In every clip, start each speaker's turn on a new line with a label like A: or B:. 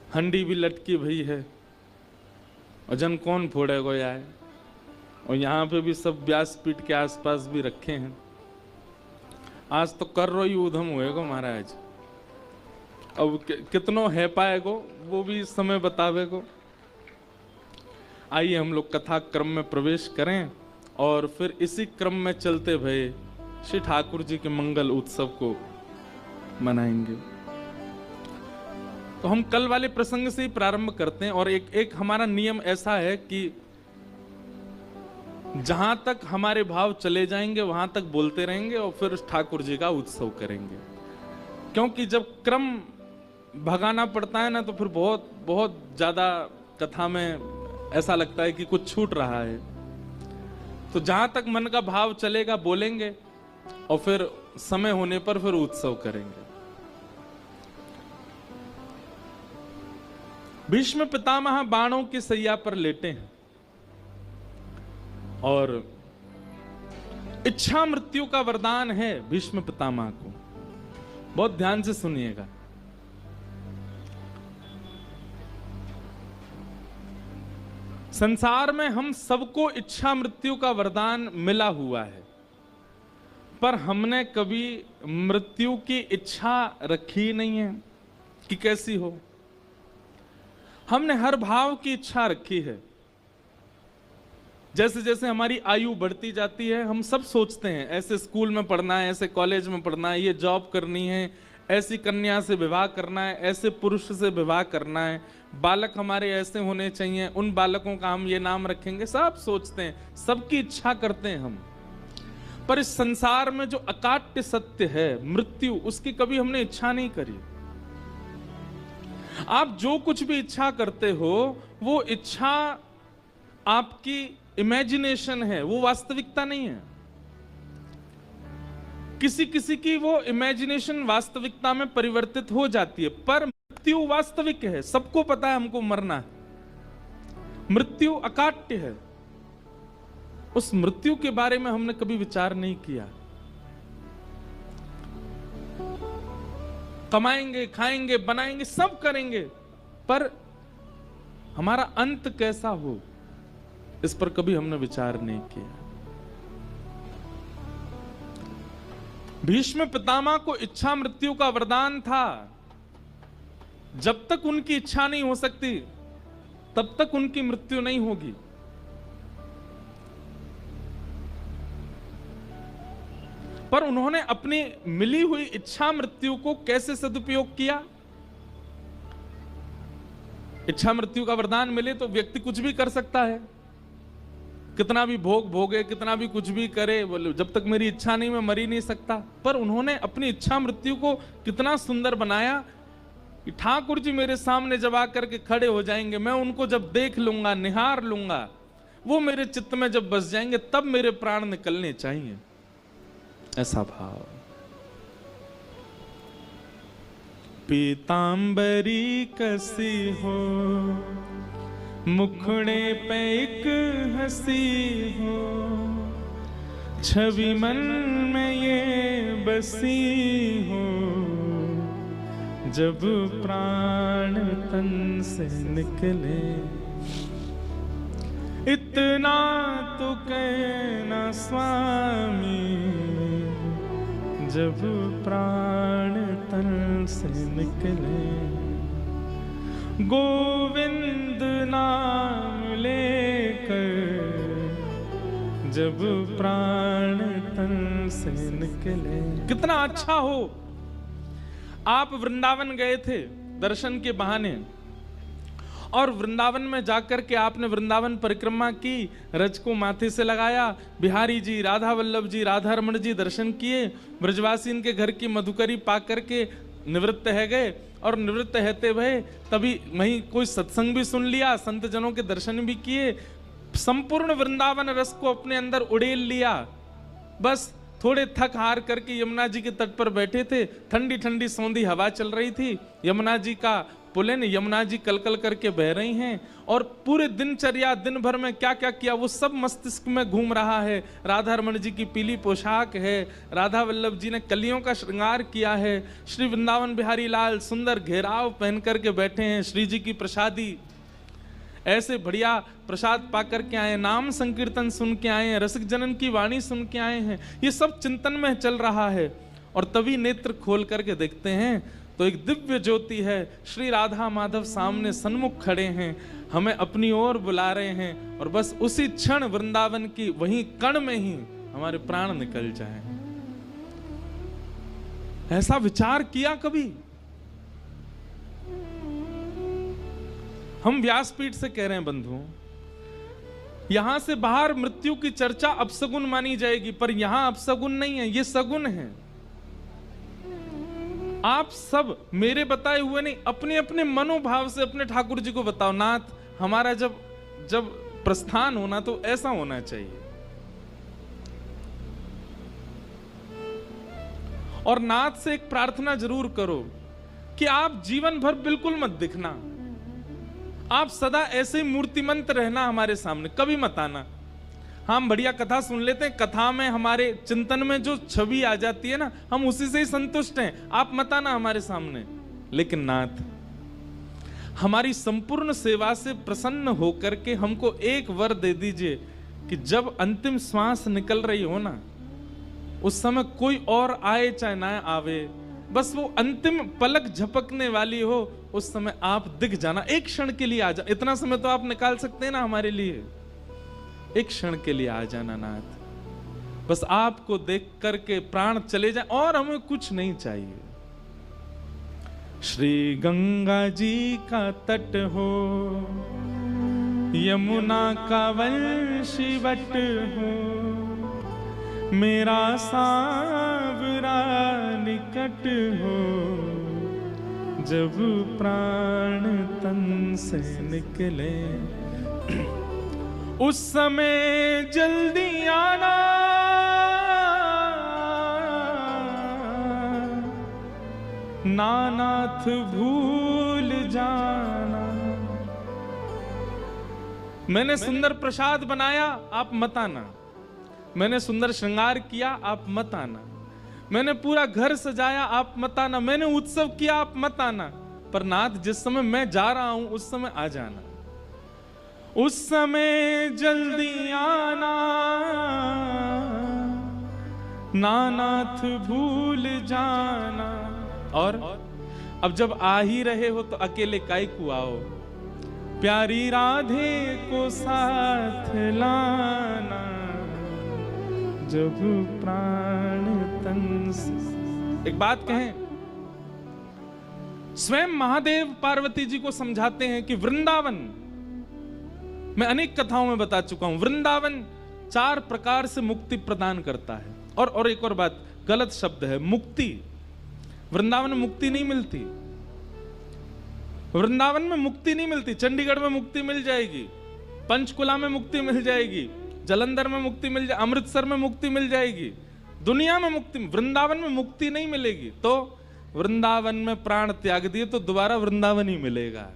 A: हंडी भी लटकी भई है और जन कौन फोड़े गो आए। और यहाँ पे भी सब व्यासपीठ के आसपास भी रखे हैं। आज तो कर रो ही उधम हुएगो महाराज। अब कितनों है पाएगो वो भी समय बतावेगो। आइए हम लोग कथा क्रम में प्रवेश करें और फिर इसी क्रम में चलते भये श्री ठाकुर जी के मंगल उत्सव को मनाएंगे। तो हम कल वाले प्रसंग से ही प्रारंभ करते हैं। और एक हमारा नियम ऐसा है कि जहां तक हमारे भाव चले जाएंगे वहां तक बोलते रहेंगे और फिर ठाकुर जी का उत्सव करेंगे। क्योंकि जब क्रम भगाना पड़ता है ना तो फिर बहुत बहुत ज्यादा कथा में ऐसा लगता है कि कुछ छूट रहा है। तो जहां तक मन का भाव चलेगा बोलेंगे और फिर समय होने पर फिर उत्सव करेंगे। भीष्म पितामह बाणों की सैया पर लेटे हैं और इच्छा मृत्यु का वरदान है भीष्म पितामह को। बहुत ध्यान से सुनिएगा। संसार में हम सबको इच्छा मृत्यु का वरदान मिला हुआ है, पर हमने कभी मृत्यु की इच्छा रखी नहीं है कि कैसी हो। हमने हर भाव की इच्छा रखी है। जैसे जैसे हमारी आयु बढ़ती जाती है हम सब सोचते हैं ऐसे स्कूल में पढ़ना है, ऐसे कॉलेज में पढ़ना है, ये जॉब करनी है, ऐसी कन्या से विवाह करना है, ऐसे पुरुष से विवाह करना है, बालक हमारे ऐसे होने चाहिए, उन बालकों का हम ये नाम रखेंगे। सब सोचते हैं, सबकी इच्छा करते हैं हम। पर इस संसार में जो अकाट्य सत्य है मृत्यु, उसकी कभी हमने इच्छा नहीं करी। आप जो कुछ भी इच्छा करते हो वो इच्छा आपकी इमेजिनेशन है, वो वास्तविकता नहीं है। किसी किसी की वो इमेजिनेशन वास्तविकता में परिवर्तित हो जाती है, पर मृत्यु वास्तविक है। सबको पता है हमको मरना है। मृत्यु अकाट्य है। उस मृत्यु के बारे में हमने कभी विचार नहीं किया। कमाएंगे, खाएंगे, बनाएंगे, सब करेंगे, पर हमारा अंत कैसा हो इस पर कभी हमने विचार नहीं किया। भीष्म पितामह को इच्छा मृत्यु का वरदान था। जब तक उनकी इच्छा नहीं हो सकती तब तक उनकी मृत्यु नहीं होगी। पर उन्होंने अपनी मिली हुई इच्छा मृत्यु को कैसे सदुपयोग किया। इच्छा मृत्यु का वरदान मिले तो व्यक्ति कुछ भी कर सकता है, कितना भी भोग भोगे, कितना भी कुछ भी करे, बोले जब तक मेरी इच्छा नहीं मैं मर ही नहीं सकता। पर उन्होंने अपनी इच्छा मृत्यु को कितना सुंदर बनाया कि ठाकुर जी मेरे सामने जब आकर के खड़े हो जाएंगे, मैं उनको जब देख लूंगा, निहार लूंगा, वो मेरे चित्त में जब बस जाएंगे तब मेरे प्राण निकलने चाहिए, ऐसा भाव। पीतांबरी कसी हो, मुखड़े पे एक हंसी हो, छवि मन में ये बसी हो, जब प्राण तन से निकले। इतना तो कहना स्वामी, जब प्राण तन से निकले। गोविंद नाम लेकर जब प्राण तन से निकले। कितना अच्छा हो। आप वृंदावन गए थे दर्शन के बहाने और वृंदावन में जाकर के आपने वृंदावन परिक्रमा की, रज को माथे से लगाया, बिहारी जी, राधा वल्लभ जी, राधा रमण जी दर्शन किए, ब्रजवासी इनके घर की मधुकरी पा करके निवृत्त है गए और निवृत्त रहते भय तभी वहीं कोई सत्संग भी सुन लिया, संत जनों के दर्शन भी किए, संपूर्ण वृंदावन रस को अपने अंदर उड़ेल लिया। बस थोड़े थक हार करके यमुना जी के तट पर बैठे थे, ठंडी ठंडी सौंधी हवा चल रही थी, यमुना जी का पुलिन यमुना जी कलकल करके बह रही हैं और पूरे दिनचर्या दिन भर में क्या क्या किया वो सब मस्तिष्क में घूम रहा है। राधा रमण जी की पीली पोशाक है, राधा वल्लभ जी ने कलियों का श्रृंगार किया है, श्री वृंदावन बिहारी लाल सुंदर घेराव पहन करके बैठे हैं, श्री जी की प्रसादी ऐसे बढ़िया प्रसाद पा करके आए, नाम संकीर्तन सुन के आए हैं, रसिक जनन की वाणी सुन के आए हैं। ये सब चिंतन में चल रहा है और तभी नेत्र खोल करके देखते हैं तो एक दिव्य ज्योति है, श्री राधा माधव सामने सन्मुख खड़े हैं, हमें अपनी ओर बुला रहे हैं और बस उसी क्षण वृंदावन की वहीं कण में ही हमारे प्राण निकल जाएं। ऐसा विचार किया कभी? हम व्यासपीठ से कह रहे हैं बंधुओं, यहां से बाहर मृत्यु की चर्चा अपसगुन मानी जाएगी, पर यहां अपसगुन नहीं है, ये सगुन है। आप सब मेरे बताए हुए नहीं, अपने अपने मनोभाव से अपने ठाकुर जी को बताओ, नाथ हमारा जब प्रस्थान होना तो ऐसा होना चाहिए। और नाथ से एक प्रार्थना जरूर करो कि आप जीवन भर बिल्कुल मत दिखना, आप सदा ऐसे मूर्तिमंत रहना हमारे सामने, कभी मत आना। हम बढ़िया कथा सुन लेते हैं, कथा में हमारे चिंतन में जो छवि आ जाती है ना, हम उसी से ही संतुष्ट हैं, आप मत आना हमारे सामने। लेकिन नाथ हमारी संपूर्ण सेवा से प्रसन्न होकर के हमको एक वर दे दीजिए कि जब अंतिम श्वास निकल रही हो ना, उस समय कोई और आए चाहे ना आवे, बस वो अंतिम पलक झपकने वाली हो, उस समय आप दिख जाना, एक क्षण के लिए आ जा। इतना समय तो आप निकाल सकते हैं ना हमारे लिए, एक क्षण के लिए आ जाना नाथ, बस आपको देख करके प्राण चले जाए और हमें कुछ नहीं चाहिए। श्री गंगा जी का तट हो, यमुना का वंशीवट हो, मेरा सांवरा निकट हो, जब प्राण तन से निकले उस समय जल्दी आना, नानाथ भूल जाना। मैंने सुंदर प्रसाद बनाया, आप मत आना, मैंने सुंदर श्रृंगार किया, आप मत आना, मैंने पूरा घर सजाया, आप मत आना, मैंने उत्सव किया, आप मत आना, पर नाथ जिस समय मैं जा रहा हूं उस समय आ जाना, उस समय जल्दी आना, नानाथ भूल जाना। और अब जब आ ही रहे हो तो अकेले काहे को आओ, प्यारी राधे को साथ लाना, जब प्राण तन से। एक बात कहें, स्वयं महादेव पार्वती जी को समझाते हैं कि वृंदावन, मैं अनेक कथाओं में बता चुका हूं, वृंदावन 4 प्रकार से मुक्ति प्रदान करता है। और एक और बात, गलत शब्द है मुक्ति, वृंदावन में मुक्ति नहीं मिलती, वृंदावन में मुक्ति नहीं मिलती। चंडीगढ़ में मुक्ति मिल जाएगी, पंचकुला में मुक्ति मिल जाएगी, जलंधर में मुक्ति मिल जाएगी, अमृतसर में मुक्ति मिल जाएगी, दुनिया में मुक्ति, वृंदावन में मुक्ति नहीं मिलेगी। तो वृंदावन में प्राण त्याग दिए तो दोबारा वृंदावन ही मिलेगा।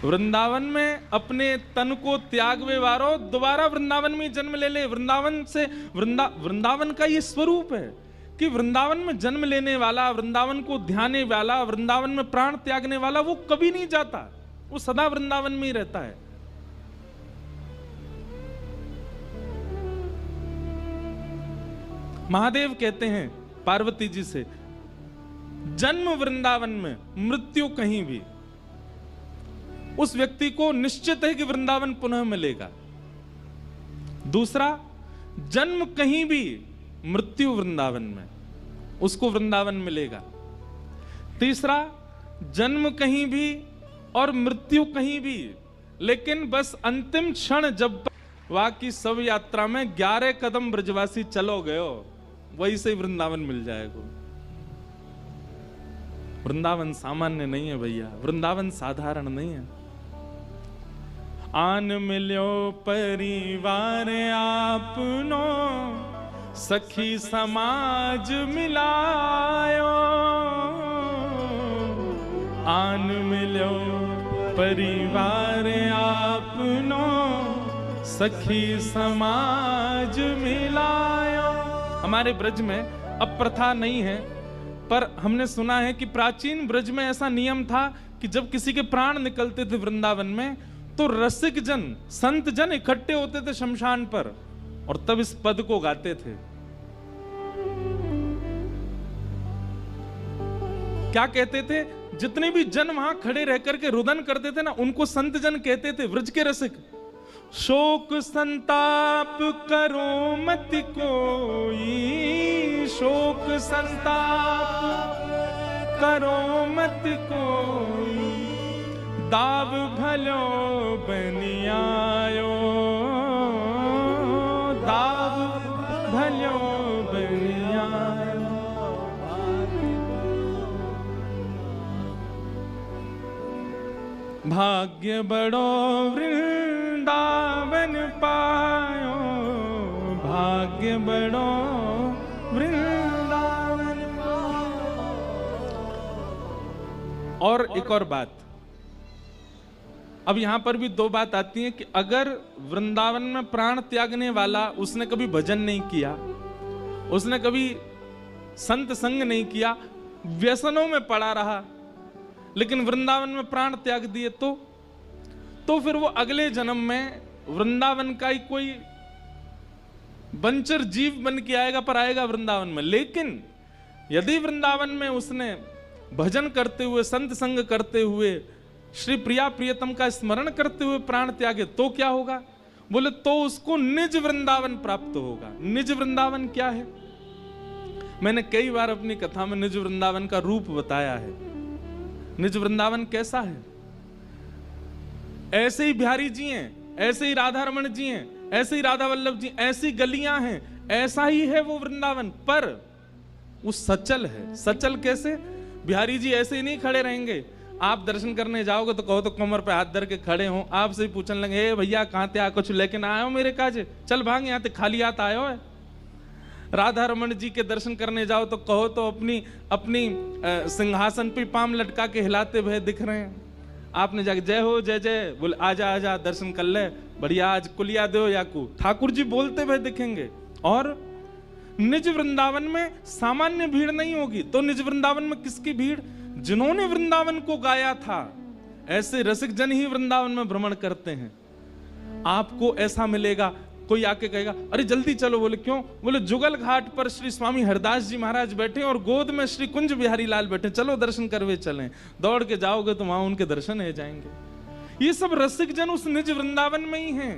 A: वृंदावन में अपने तन को त्यागवे वारो दोबारा वृंदावन में जन्म ले ले। वृंदावन से वृंदावन का ये स्वरूप है कि वृंदावन में जन्म लेने वाला, वृंदावन को ध्याने वाला, वृंदावन में प्राण त्यागने वाला, वो कभी नहीं जाता, वो सदा वृंदावन में ही रहता है। महादेव कहते हैं पार्वती जी से, जन्म वृंदावन में, मृत्यु कहीं भी। उस व्यक्ति को निश्चित है कि वृंदावन पुनः मिलेगा। दूसरा, जन्म कहीं भी, मृत्यु वृंदावन में, उसको वृंदावन मिलेगा। तीसरा, जन्म कहीं भी और मृत्यु कहीं भी, लेकिन बस अंतिम क्षण जब बाकी सब यात्रा में 11 कदम ब्रजवासी चलो गयो, वही से वृंदावन मिल जाएगा। वृंदावन सामान्य नहीं है भैया, वृंदावन साधारण नहीं है। आन मिलो परिवार आपनो, सखी समाज मिलायो, आन मिलो परिवार आपनो, सखी समाज मिलायो। हमारे ब्रज में अब प्रथा नहीं है, पर हमने सुना है कि प्राचीन ब्रज में ऐसा नियम था कि जब किसी के प्राण निकलते थे वृंदावन में, तो रसिक जन, संत जन इकट्ठे होते थे शमशान पर और तब इस पद को गाते थे। क्या कहते थे? जितने भी जन वहां खड़े रह करके रुदन करते थे ना, उनको संत जन कहते थे, व्रज के रसिक। शोक संताप करो मत कोई, शोक संताप करो मत कोई, दाव भलो बनियायो, दाव भलो बनियायो। भाग्य बड़ो वृंदावन पायो, भाग्य बड़ो वृंदावन। और एक और बात, अब यहां पर भी दो बात आती है कि अगर वृंदावन में प्राण त्यागने वाला, उसने कभी भजन नहीं किया, उसने कभी संत संग नहीं किया, व्यसनों में पड़ा रहा, लेकिन वृंदावन में प्राण त्याग दिए, तो फिर वो अगले जन्म में वृंदावन का ही कोई बंचर जीव बन के आएगा, पर आएगा वृंदावन में। लेकिन यदि वृंदावन में उसने भजन करते हुए, संत संग करते हुए, श्री प्रिया प्रियतम का स्मरण करते हुए प्राण त्यागे, तो क्या होगा? बोले तो उसको निज वृंदावन प्राप्त होगा। निज वृंदावन क्या है? मैंने कई बार अपनी कथा में निज वृंदावन का रूप बताया है। निज वृंदावन कैसा है? ऐसे ही बिहारी जी हैं, ऐसे ही राधा रमन जी हैं, ऐसे ही राधा वल्लभ जी, ऐसी गलियां हैं, ऐसा ही है वो वृंदावन, पर वो सचल है। सचल कैसे? बिहारी जी ऐसे ही नहीं खड़े रहेंगे। आप दर्शन करने जाओगे तो कहो तो कमर पे हाथ धर के खड़े हो, आपसे ही पूछने लगे, ए भैया कहां थे, कुछ लेके ना आयो मेरे काजे, चल भाग यहाँ ते खाली हाथ आयो है। राधा रमन जी के दर्शन करने जाओ तो कहो तो अपनी सिंहासन पे पाम लटका के हिलाते हुए दिख रहे हैं। आपने जाके जय हो जय जय बोले, आजा आजा दर्शन कर ले, बढ़िया आज कुलिया दो याकू, ठाकुर जी बोलते हुए दिखेंगे। और निज वृंदावन में सामान्य भीड़ नहीं होगी। तो निज वृंदावन में किसकी भीड़? जिन्होंने वृंदावन को गाया था, ऐसे रसिक जन ही वृंदावन में भ्रमण करते हैं। आपको ऐसा मिलेगा, कोई आके कहेगा अरे जल्दी चलो, बोले क्यों? बोले जुगल घाट पर श्री स्वामी हरदास जी महाराज बैठे और गोद में श्री कुंज बिहारी लाल बैठे, चलो दर्शन करवे चलें। दौड़ के जाओगे तो वहां उनके दर्शन हो जाएंगे। ये सब रसिक जन उस निज वृंदावन में ही हैं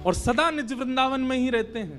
A: और सदा निज वृंदावन में ही रहते हैं।